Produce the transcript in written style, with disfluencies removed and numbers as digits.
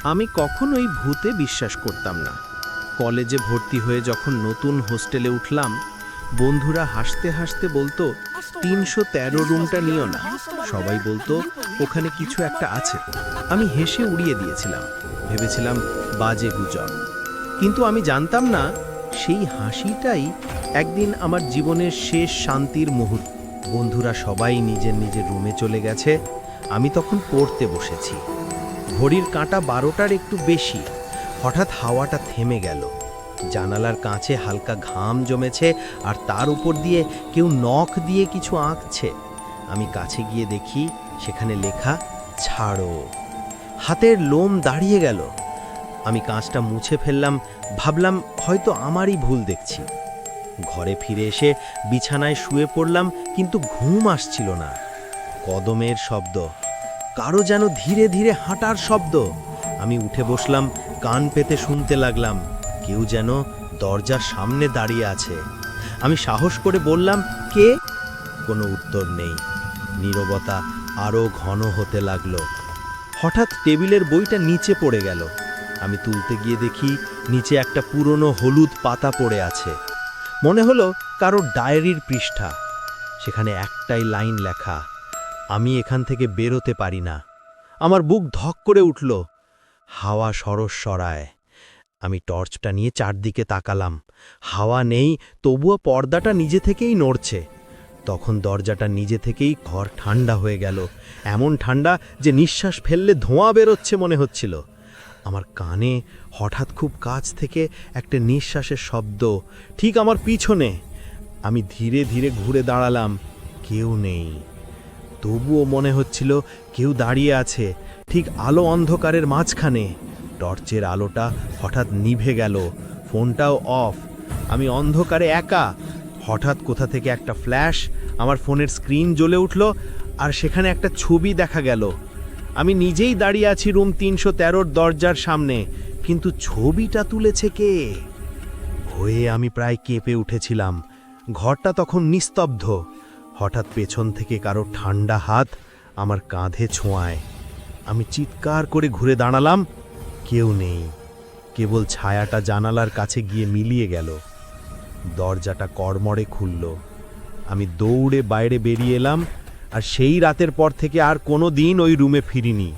আমি কখনোই ভূতে বিশ্বাস করতাম না। কলেজে ভর্তি হয়ে যখন নতুন হোস্টেলে উঠলাম, বন্ধুরা হাসতে হাসতে বলতো ৩১৩ রুমটা নিও না। সবাই বলতো ওখানে কিছু একটা আছে। আমি হেসে উড়িয়ে দিয়েছিলাম, ভেবেছিলাম বাজে গুজব। কিন্তু আমি জানতাম না সেই হাসিটাই একদিন আমার জীবনের শেষ শান্তির মুহূর্ত। বন্ধুরা সবাই নিজের নিজের রুমে চলে গেছে, আমি তখন পড়তে বসেছি। ঘড়ির কাঁটা ১২টার একটু বেশি। হঠাৎ হাওয়াটা থেমে গেল, জানালার কাছে হালকা ঘাম জমেছে, আর তার উপর দিয়ে কেউ নখ দিয়ে কিছু আঁকছে। আমি কাছে গিয়ে দেখি সেখানে লেখা ছাড়ো। হাতের লোম দাঁড়িয়ে গেল। আমি কাঁচটা মুছে ফেললাম, ভাবলাম হয়তো আমারই ভুল দেখছি। ঘরে ফিরে এসে বিছানায় শুয়ে পড়লাম, কিন্তু ঘুম আসছিল না। কদমের শব্দ, কারো যেন ধীরে ধীরে হাঁটার শব্দ। আমি উঠে বসলাম, কান পেতে শুনতে লাগলাম কেউ যেন দরজার সামনে দাঁড়িয়ে আছে। আমি সাহস করে বললাম, কে? কোনো উত্তর নেই। নীরবতা আরও ঘন হতে লাগলো। হঠাৎ টেবিলের বইটা নিচে পড়ে গেল। আমি তুলতে গিয়ে দেখি নিচে একটা পুরনো হলুদ পাতা পড়ে আছে। মনে হলো কারো ডায়েরির পৃষ্ঠা। সেখানে একটাই লাইন লেখা, আমি এখান থেকে বেরোতে পারি না। আমার বুক ধক করে উঠল। হাওয়া সরস সরায়। আমি টর্চটা নিয়ে চারদিকে তাকালাম। হাওয়া নেই, তবুও পর্দাটা নিজে থেকেই নড়ছে। তখন দরজাটা নিজে থেকেই ঘর ঠান্ডা হয়ে গেল, এমন ঠান্ডা যে নিঃশ্বাস ফেললে ধোঁয়া বেরোচ্ছে মনে হচ্ছিল। আমার কানে হঠাৎ খুব কাছ থেকে একটা নিঃশ্বাসের শব্দ, ঠিক আমার পিছনে। আমি ধীরে ধীরে ঘুরে দাঁড়ালাম, কেউ নেই। তবুও মনে হচ্ছিল কেউ দাঁড়িয়ে আছে, ঠিক আলো অন্ধকারের মাঝখানে। টর্চের আলোটা হঠাৎ নিভে গেল, ফোনটাও অফ। আমি অন্ধকারে একা। হঠাৎ কোথা থেকে একটা ফ্ল্যাশ, আমার ফোনের স্ক্রিন জ্বলে উঠল, আর সেখানে একটা ছবি দেখা গেল। আমি নিজেই দাঁড়িয়ে আছি রুম ৩১৩ দরজার সামনে, কিন্তু ছবিটা তুলেছে কে? ভয়ে আমি প্রায় কেঁপে উঠেছিলাম। ঘরটা তখন নিস্তব্ধ। হঠাৎ পেছন থেকে কারো ঠান্ডা হাত আমার কাঁধে ছোঁয়ায়। আমি চিৎকার করে ঘুরে দাঁড়ালাম, কেউ নেই। কেবল ছায়াটা জানালার কাছে গিয়ে মিলিয়ে গেল। দরজাটা কড়মড়ে খুলল। আমি দৌড়ে বাইরে বেরিয়ে এলাম, আর সেই রাতের পর থেকে আর কোনো দিন ওই রুমে ফিরিনি।